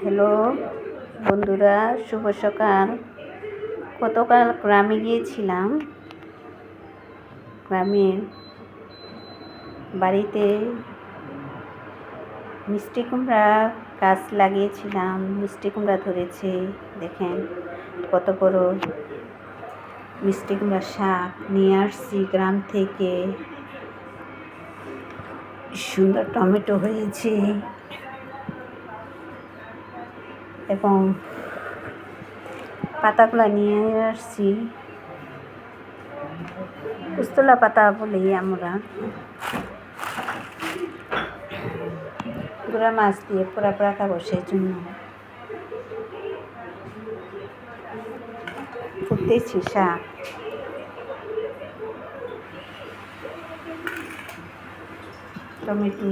Hello বন্ধুরা, শুভ সকাল। গতকাল গ্রামে গিয়েছিলাম। গ্রামের বাড়িতে মিষ্টি কুমড়া গাছ লাগিয়েছিলাম। মিষ্টি কুমড়া ধরেছে, দেখেন কত বড় মিষ্টি কুমড়া শাক নিয়ে আসছি গ্রাম থেকে। সুন্দর টমেটো হয়েছে এবং পাতাগুলো নিয়ে আসছি, উস্তলা পাতা বলি আমরা। গুঁড়া মাছ দিয়ে পোড়া পোড়া খাবো, সেই জন্য ফুটতেছি শাক। টমেটো,